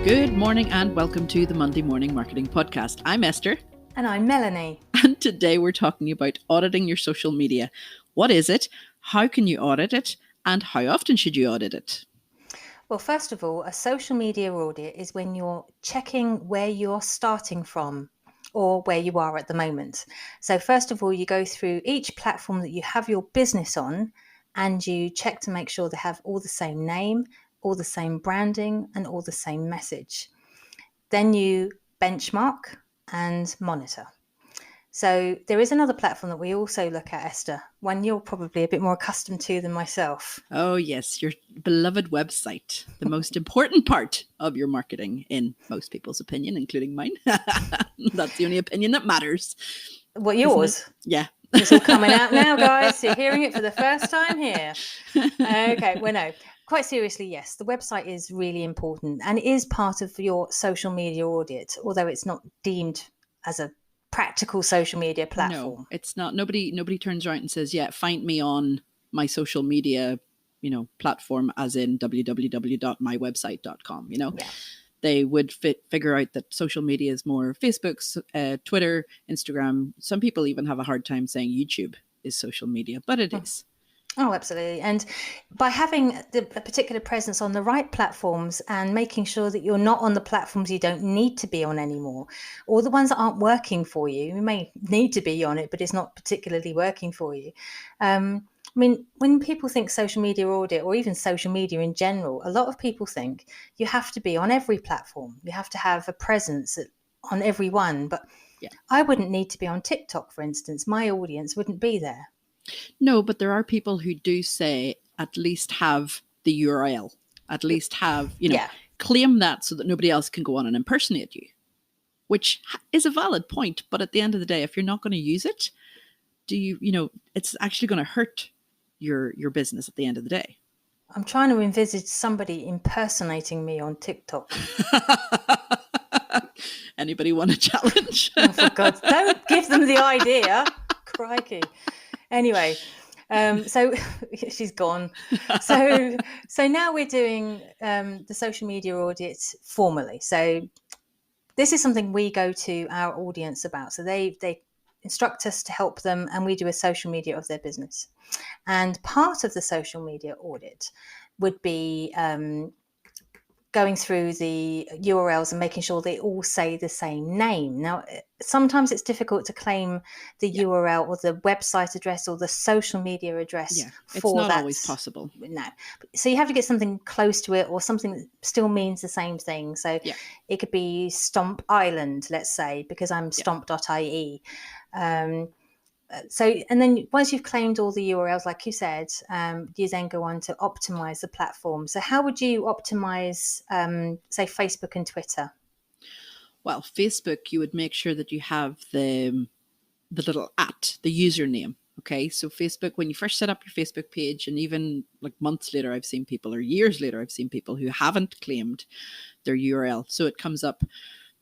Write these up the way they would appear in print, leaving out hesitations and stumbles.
Good morning and welcome to the Monday Morning Marketing Podcast. I'm Esther. And I'm Melanie. And today we're talking about auditing your social media. What is it? How can you audit it? And how often should you audit it? Well, first of all, a social media audit is when you're checking where you're starting from or where you are at the moment. So first of all, you go through each platform that you have your business on and you check to make sure they have all the same name, all the same branding, and all the same message. Then you benchmark and monitor. So there is another platform that we also look at, Esther, one you're probably a bit more accustomed to than myself. Oh, yes, your beloved website, the most important part of your marketing in most people's opinion, including mine. That's the only opinion that matters. What, yours? Yeah. It's all coming out now, guys. You're hearing it for the first time here. Okay, well, no. Quite seriously, yes, the website is really important and it is part of your social media audit, although it's not deemed as a practical social media platform. No, it's not. Nobody turns around and says, yeah, find me on my social media, platform as in www.mywebsite.com, Yeah. They would figure out that social media is more Facebook, Twitter, Instagram. Some people even have a hard time saying YouTube is social media, but it is. Oh, absolutely. And by having a particular presence on the right platforms and making sure that you're not on the platforms you don't need to be on anymore, or the ones that aren't working for you, you may need to be on it, but it's not particularly working for you. When people think social media audit or even social media in general, a lot of people think you have to be on every platform. You have to have a presence on every one. But yeah. I wouldn't need to be on TikTok, for instance. My audience wouldn't be there. No, but there are people who do say at least have the URL, at least have, claim that so that nobody else can go on and impersonate you, which is a valid point. But at the end of the day, if you're not going to use it, it's actually going to hurt your business at the end of the day. I'm trying to envisage somebody impersonating me on TikTok. Anybody want a challenge? Oh, for God, don't give them the idea. Crikey. Anyway, so she's gone. So now we're doing the social media audit formally. So this is something we go to our audience about. So they instruct us to help them, and we do a social media of their business. And part of the social media audit would be going through the URLs and making sure they all say the same name. Now, sometimes it's difficult to claim the URL or the website address or the social media address for that. It's not always possible. No. So you have to get something close to it or something that still means the same thing. So it could be Stomp Island, let's say, because I'm stomp.ie. And then once you've claimed all the URLs, like you said, you then go on to optimize the platform. So how would you optimize, say, Facebook and Twitter? Well, Facebook, you would make sure that you have the little @ the username. Okay, so Facebook, when you first set up your Facebook page, and even like months later, I've seen people, or years later, I've seen people who haven't claimed their URL. So it comes up,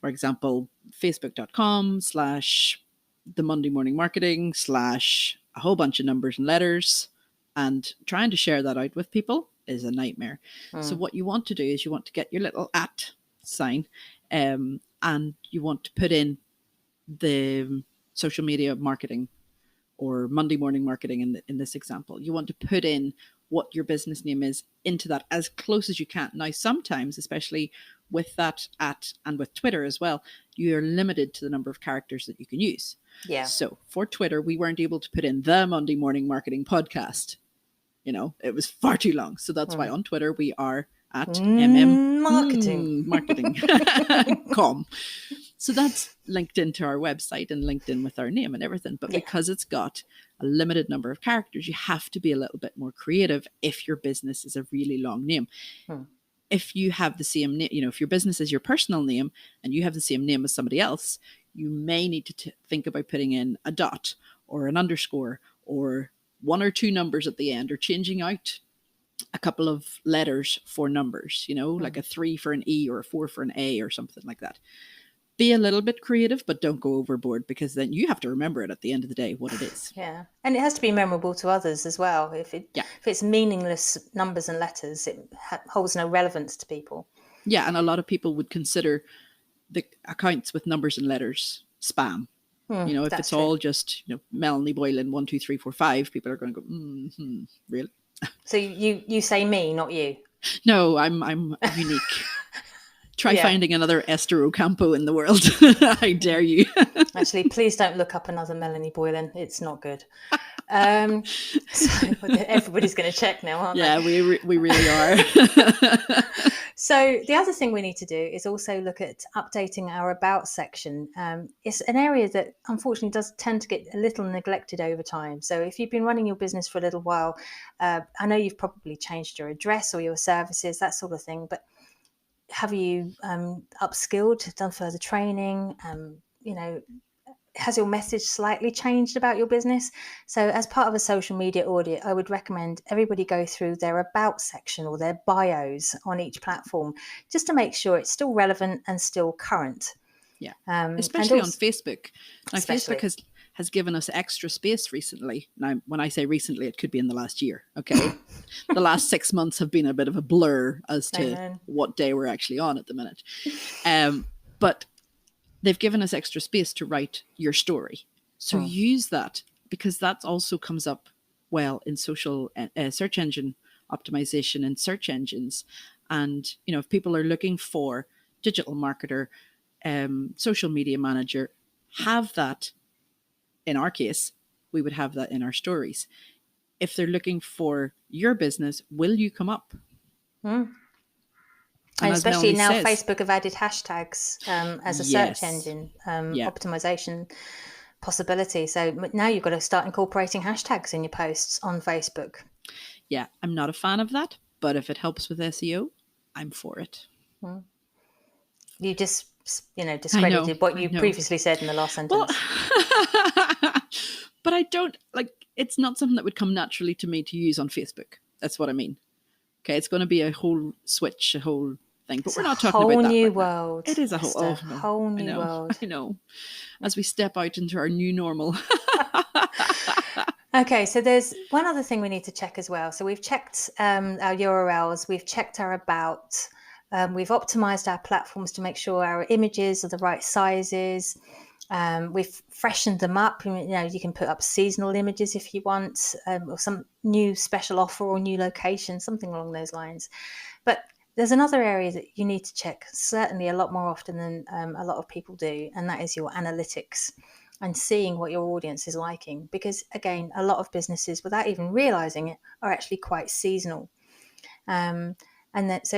for example, facebook.com/the Monday Morning Marketing / a whole bunch of numbers and letters, and trying to share that out with people is a nightmare. So what you want to do is you want to get your little @ sign, and you want to put in the social media marketing or Monday Morning Marketing in this example. You want to put in what your business name is into that as close as you can. Now, sometimes, especially with that @ and with Twitter as well, you're limited to the number of characters that you can use. Yeah. So for Twitter, we weren't able to put in the Monday Morning Marketing Podcast. It was far too long. So that's why on Twitter we are at marketing.com. So that's linked into our website and linked in with our name and everything. But because it's got a limited number of characters, you have to be a little bit more creative if your business is a really long name. If you have the same name, if your business is your personal name and you have the same name as somebody else, you may need to think about putting in a dot or an underscore or 1 or 2 numbers at the end, or changing out a couple of letters for numbers, like a 3 for an E or a 4 for an A or something like that. Be a little bit creative, but don't go overboard, because then you have to remember it at the end of the day what it is. Yeah, and it has to be memorable to others as well. If it's meaningless numbers and letters, it holds no relevance to people. Yeah, and a lot of people would consider the accounts with numbers and letters spam. If it's true. All just Melanie Boylan 1 2 3 4 5, people are going to go, really? So you say me, not you? No, I'm unique. Try finding another Esther Ocampo in the world. I dare you. Actually, please don't look up another Melanie Boylan. It's not good. So everybody's going to check now, aren't they? Yeah, we really are. So the other thing we need to do is also look at updating our About section. It's an area that unfortunately does tend to get a little neglected over time. So if you've been running your business for a little while, I know you've probably changed your address or your services, that sort of thing, but have you upskilled, done further training? Has your message slightly changed about your business? So as part of a social media audit, I would recommend everybody go through their About section or their bios on each platform, just to make sure it's still relevant and still current. Yeah, especially on Facebook. Now, Facebook has given us extra space recently. Now, when I say recently, it could be in the last year, okay? The last 6 months have been a bit of a blur as to what day we're actually on at the minute. But they've given us extra space to write your story. So use that, because that also comes up well in social search engine optimization and search engines. And, if people are looking for digital marketer, social media manager, have that. In our case, we would have that in our stories. If they're looking for your business, will you come up? And especially now, Facebook have added hashtags as a search engine optimization possibility. So now you've got to start incorporating hashtags in your posts on Facebook. Yeah, I'm not a fan of that, but if it helps with SEO, I'm for it. You just discredited what you previously said in the last sentence. Well, but I don't it's not something that would come naturally to me to use on Facebook. That's what I mean. Okay, it's going to be a whole switch, a whole thing, but we're not talking about that. Whole new world. It is a whole new world. I know. As we step out into our new normal. Okay, so there's one other thing we need to check as well. So we've checked our URLs, we've checked our About. We've optimized our platforms to make sure our images are the right sizes. We've freshened them up. You can put up seasonal images if you want, or some new special offer or new location, something along those lines. But there's another area that you need to check, certainly a lot more often than a lot of people do, and that is your analytics and seeing what your audience is liking. Because again, a lot of businesses, without even realizing it, are actually quite seasonal. So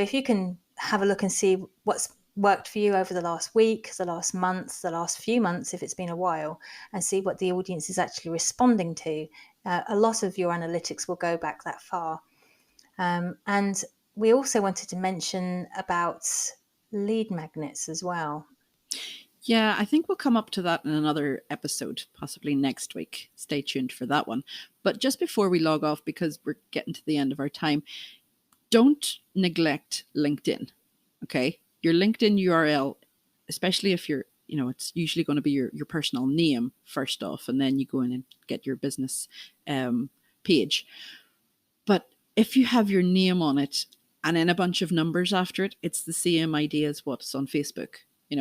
if you can have a look and see what's worked for you over the last week, the last month, the last few months, if it's been a while, and see what the audience is actually responding to, a lot of your analytics will go back that far. And we also wanted to mention about lead magnets as well. Yeah, I think we'll come up to that in another episode, possibly next week. Stay tuned for that one. But just before we log off, because we're getting to the end of our time, don't neglect LinkedIn, okay? Your LinkedIn URL, especially if you're, it's usually going to be your personal name first off, and then you go in and get your business page. But if you have your name on it and then a bunch of numbers after it, it's the same idea as what's on Facebook,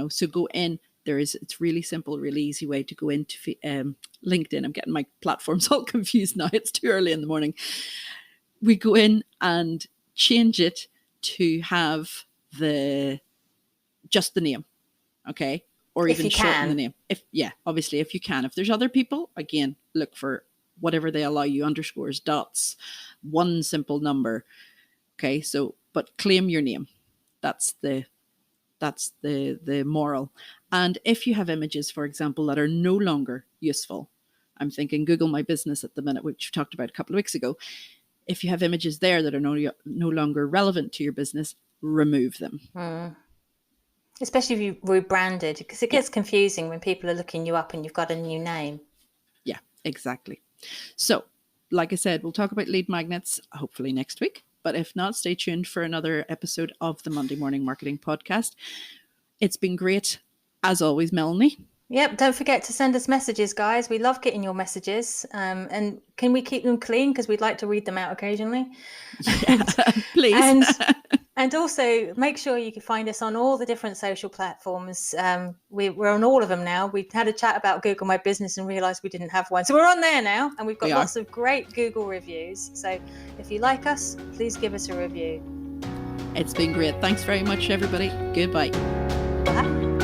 So go in. It's really simple, really easy way to go into LinkedIn. I'm getting my platforms all confused now. It's too early in the morning. We go in and change it to have just the name, okay? Or even shorten the name. Obviously, if you can. If there's other people, again, look for whatever they allow you, underscores, dots, one simple number. Okay, but claim your name. That's the moral. And if you have images, for example, that are no longer useful, I'm thinking Google My Business at the minute, which we talked about a couple of weeks ago. If you have images there that are no longer relevant to your business, remove them. Especially if you rebranded, because it gets confusing when people are looking you up and you've got a new name. Yeah, exactly. So, like I said, we'll talk about lead magnets hopefully next week. But if not, stay tuned for another episode of the Monday Morning Marketing Podcast. It's been great. As always, Melanie. Yep, don't forget to send us messages, guys. We love getting your messages. And can we keep them clean? Because we'd like to read them out occasionally. Yeah, please. And also make sure you can find us on all the different social platforms. We're on all of them now. We had a chat about Google My Business and realized we didn't have one. So we're on there now, and we've got lots of great Google reviews. So if you like us, please give us a review. It's been great. Thanks very much, everybody. Goodbye. Bye.